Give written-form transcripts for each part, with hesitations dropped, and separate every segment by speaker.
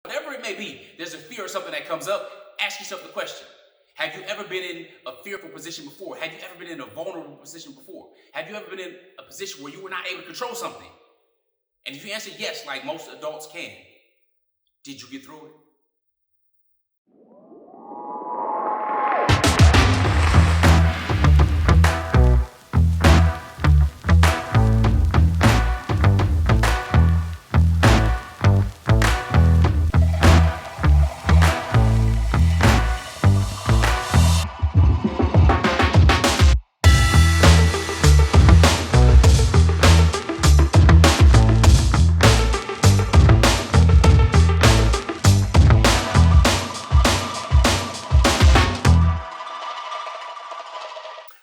Speaker 1: Whatever it may be, there's a fear or something that comes up. Ask yourself the question. Have you ever been in a fearful position before? Have you ever been in a vulnerable position before? Have you ever been in a position where you were not able to control something? And if you answer yes, like most adults can, did you get through it?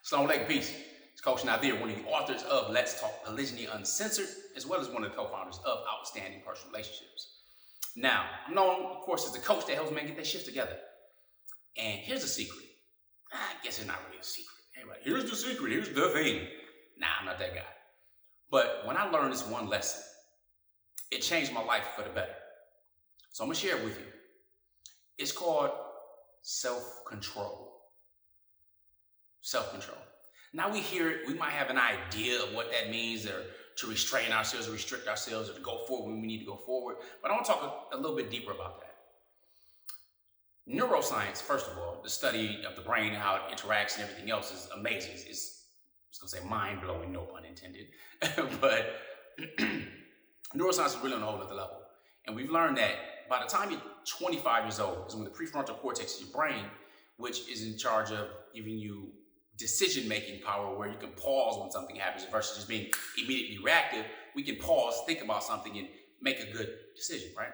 Speaker 1: Assalamu alaikum, peace. It's Coach Nazir, one of the authors of Let's Talk Polygyny Uncensored, as well as one of the co-founders of Outstanding Personal Relationships. Now, I'm known, of course, as the coach that helps men get their shit together. And here's a secret. I guess it's not really a secret. Everybody, here's the secret, here's the thing. Nah, I'm not that guy. But when I learned this one lesson, it changed my life for the better. So I'm going to share it with you. It's called self-control. Self-control. Now we hear it, we might have an idea of what that means, or to restrain ourselves, or restrict ourselves, or to go forward when we need to go forward. But I want to talk a little bit deeper about that. Neuroscience, first of all, the study of the brain and how it interacts and everything else is amazing. It's going to say mind-blowing, no pun intended. But neuroscience is really on a whole other level. And we've learned that by the time you're 25 years old is when the prefrontal cortex of your brain, which is in charge of giving you decision-making power, where you can pause when something happens versus just being immediately reactive. We can pause, think about something, and make a good decision, right?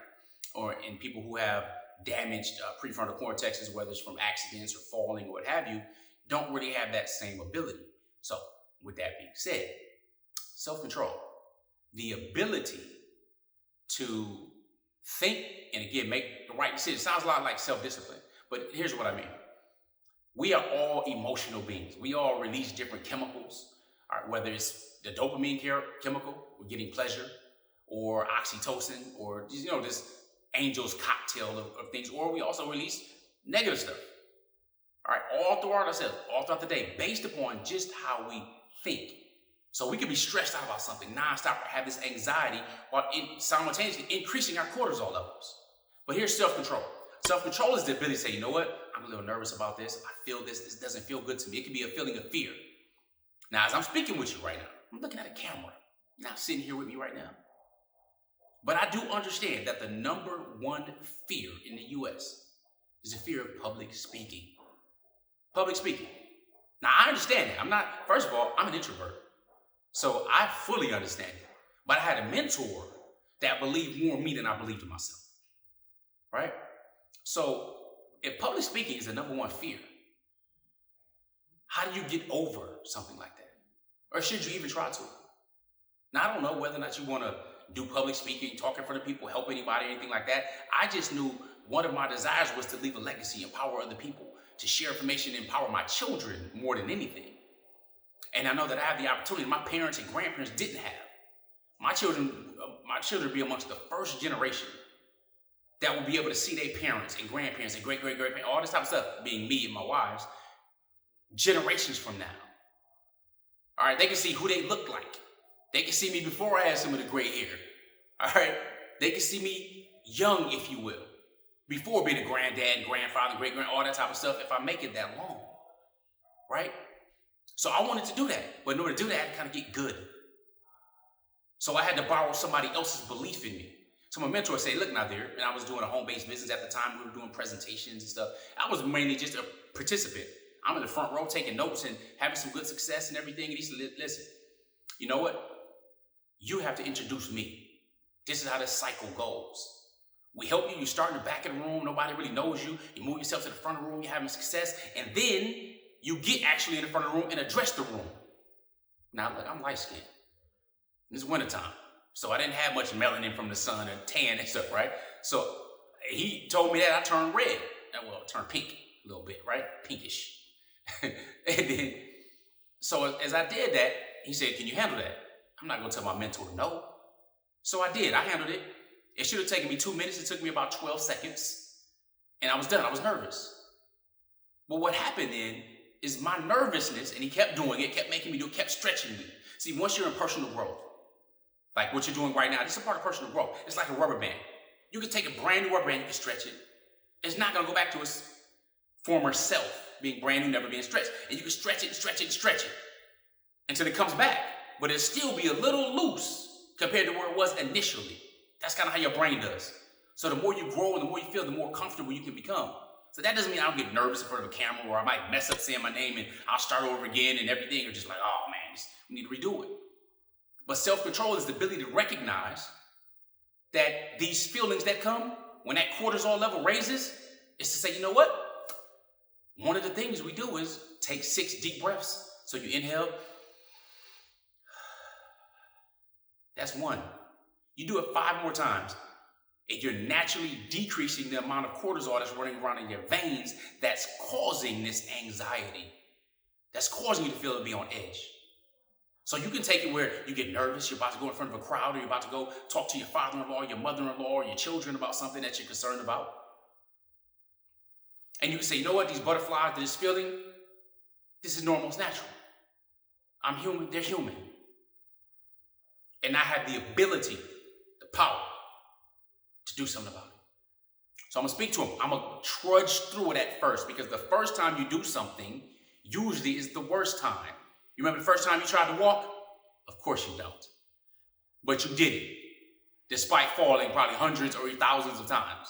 Speaker 1: Or in people who have damaged prefrontal cortexes, whether it's from accidents or falling or what have you, don't really have that same ability. So with that being said, self-control, the ability to think and again, make the right decision. Sounds a lot like self-discipline, but here's what I mean. We are all emotional beings. We all release different chemicals, all right, whether it's the dopamine chemical, we're getting pleasure, or oxytocin, or this angel's cocktail of things, or we also release negative stuff. All right, all throughout ourselves, all throughout the day, based upon just how we think. So we could be stressed out about something nonstop, or have this anxiety while simultaneously increasing our cortisol levels. But here's self-control. Self-control is the ability to say, you know what? I'm a little nervous about this. I feel this. This doesn't feel good to me. It could be a feeling of fear. Now, as I'm speaking with you right now, I'm looking at a camera. You're not sitting here with me right now. But I do understand that the number one fear in the U.S. is the fear of public speaking. Public speaking. Now, I understand that. First of all, I'm an introvert. So I fully understand it. But I had a mentor that believed more in me than I believed in myself. Right? So if public speaking is the number one fear, how do you get over something like that? Or should you even try to? Now, I don't know whether or not you want to do public speaking, talk in front of people, help anybody, anything like that. I just knew one of my desires was to leave a legacy, empower other people, to share information, empower my children more than anything. And I know that I have the opportunity my parents and grandparents didn't have. My children be amongst the first generation that will be able to see their parents and grandparents and great-great-grandparents, all this type of stuff, being me and my wives, generations from now. All right, they can see who they look like. They can see me before I had some of the gray hair. All right, they can see me young, if you will, before being a granddad and grandfather, great-grand, all that type of stuff, if I make it that long, right? So I wanted to do that, but in order to do that, I had to kind of get good. So I had to borrow somebody else's belief in me. So my mentor said, look, Nazir, and I was doing a home-based business at the time. We were doing presentations and stuff. I was mainly just a participant. I'm in the front row taking notes and having some good success and everything. And he said, listen, you know what? You have to introduce me. This is how this cycle goes. We help you. You start in the back of the room. Nobody really knows you. You move yourself to the front of the room. You're having success. And then you get actually in the front of the room and address the room. Now, look, I'm light-skinned. It's wintertime. So I didn't have much melanin from the sun and tan and stuff, right? So he told me that I turned red. Well, I turned pink a little bit, right? Pinkish. And then, so as I did that, he said, can you handle that? I'm not going to tell my mentor no. So I did. I handled it. It should have taken me 2 minutes. It took me about 12 seconds. And I was done. I was nervous. But what happened then is my nervousness, and he kept doing it, kept making me do it, kept stretching me. See, once you're in personal growth, like what you're doing right now, this is a part of personal growth. It's like a rubber band. You can take a brand new rubber band, you can stretch it. It's not going to go back to its former self, being brand new, never being stretched. And you can stretch it and stretch it and stretch it until it comes back. But it'll still be a little loose compared to where it was initially. That's kind of how your brain does. So the more you grow and the more you feel, the more comfortable you can become. So that doesn't mean I don't get nervous in front of a camera, or I might mess up saying my name and I'll start over again and everything, or just like, oh man, we need to redo it. But self-control is the ability to recognize that these feelings that come when that cortisol level raises is to say, you know what? One of the things we do is take 6 deep breaths. So you inhale. That's 1. You do it 5 more times, and you're naturally decreasing the amount of cortisol that's running around in your veins that's causing this anxiety, that's causing you to feel to be on edge. So you can take it where you get nervous, you're about to go in front of a crowd, or you're about to go talk to your father-in-law, your mother-in-law, or your children about something that you're concerned about. And you can say, you know what, these butterflies, this feeling, this is normal, it's natural. I'm human, they're human. And I have the ability, the power to do something about it. So I'm going to speak to him. I'm going to trudge through it at first, because the first time you do something usually is the worst time. You remember the first time you tried to walk? Of course you don't. But you did it, despite falling probably hundreds or thousands of times.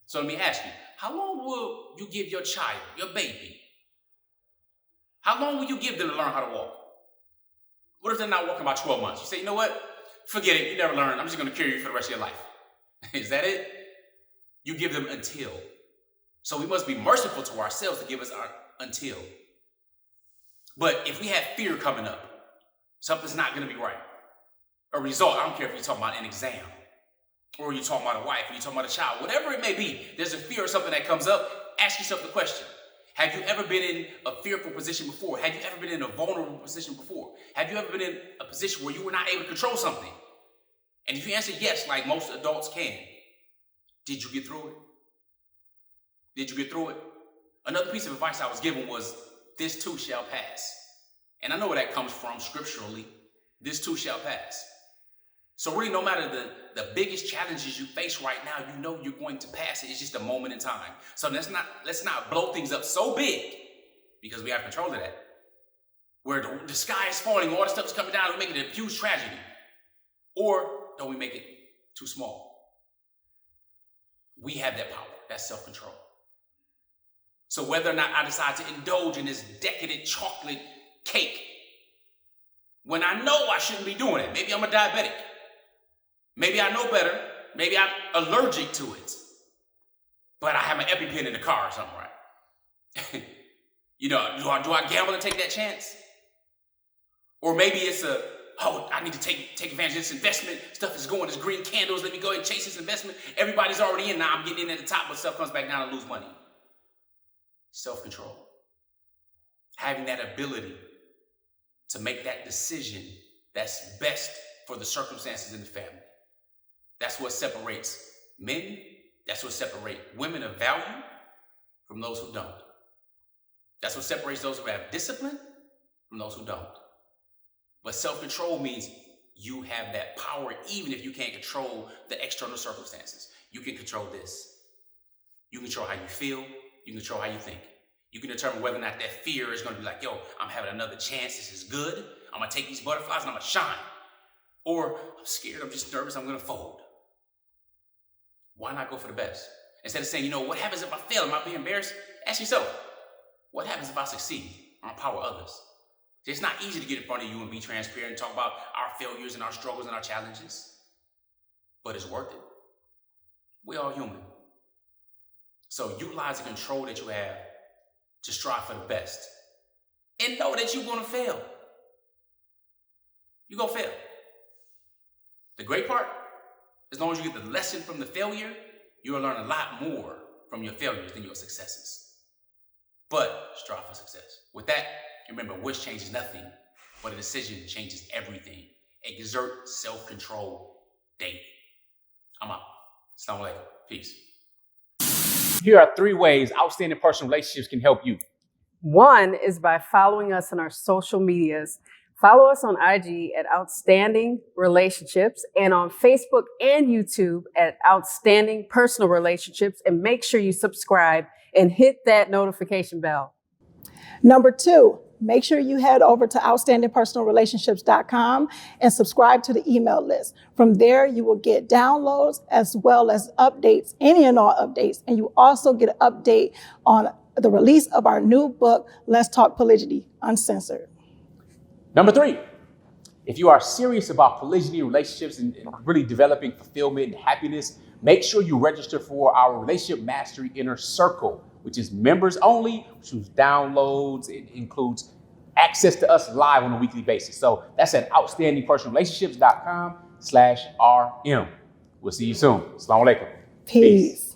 Speaker 1: So let me ask you, how long will you give your child, your baby? How long will you give them to learn how to walk? What if they're not walking about 12 months? You say, you know what? Forget it. You never learn. I'm just going to carry you for the rest of your life. Is that it? You give them until. So we must be merciful to ourselves to give us our until. But if we have fear coming up, something's not going to be right. A result, I don't care if you're talking about an exam, or you're talking about a wife, or you're talking about a child, whatever it may be, there's a fear of something that comes up. Ask yourself the question. Have you ever been in a fearful position before? Have you ever been in a vulnerable position before? Have you ever been in a position where you were not able to control something? And if you answer yes, like most adults can, did you get through it? Did you get through it? Another piece of advice I was given was, this too shall pass. And I know where that comes from scripturally. This too shall pass. So really, no matter the biggest challenges you face right now, you know you're going to pass it. It's just a moment in time. So let's not blow things up so big, because we have control of that. Where the sky is falling, all the stuff is coming down, we make it a huge tragedy. Or don't we make it too small? We have that power. That's self-control. So whether or not I decide to indulge in this decadent chocolate cake, when I know I shouldn't be doing it, maybe I'm a diabetic. Maybe I know better. Maybe I'm allergic to it. But I have an EpiPen in the car or something, right? Do I gamble and take that chance? Or maybe it's I need to take advantage of this investment. Stuff is going, this green candles. Let me go ahead and chase this investment. Everybody's already in now. I'm getting in at the top, but stuff comes back down and lose money. Self-control. Having that ability to make that decision that's best for the circumstances in the family. That's what separates men. That's what separates women of value from those who don't. That's what separates those who have discipline from those who don't. But self-control means you have that power even if you can't control the external circumstances. You can control this. You control how you feel. You can control how you think. You can determine whether or not that fear is going to be like, yo, I'm having another chance. This is good. I'm going to take these butterflies and I'm going to shine. Or I'm scared. I'm just nervous. I'm going to fold. Why not go for the best? Instead of saying, what happens if I fail? Am I being embarrassed? Ask yourself, what happens if I succeed? I empower others. It's not easy to get in front of you and be transparent and talk about our failures and our struggles and our challenges. But it's worth it. We're all human. So utilize the control that you have to strive for the best. And know that you're going to fail. You're going to fail. The great part, as long as you get the lesson from the failure, you'll learn a lot more from your failures than your successes. But strive for success. With that, remember, wish changes nothing, but a decision changes everything. Exert self-control daily. I'm out. Assalamu alaikum. Peace.
Speaker 2: Here are 3 ways outstanding personal relationships can help you.
Speaker 3: One is by following us on our social medias. Follow us on IG at Outstanding Relationships and on Facebook and YouTube at Outstanding Personal Relationships. And make sure you subscribe and hit that notification bell.
Speaker 4: Number 2, make sure you head over to outstandingpersonalrelationships.com and subscribe to the email list. From there, you will get downloads as well as updates, any and all updates. And you also get an update on the release of our new book, Let's Talk Polygyny Uncensored.
Speaker 2: Number 3, if you are serious about polygyny relationships and really developing fulfillment and happiness, make sure you register for our Relationship Mastery Inner Circle, which is members only, which includes downloads, it includes access to us live on a weekly basis. So that's at outstandingpersonalrelationships.com/RM. We'll see you soon. Assalamu alaikum.
Speaker 4: Peace.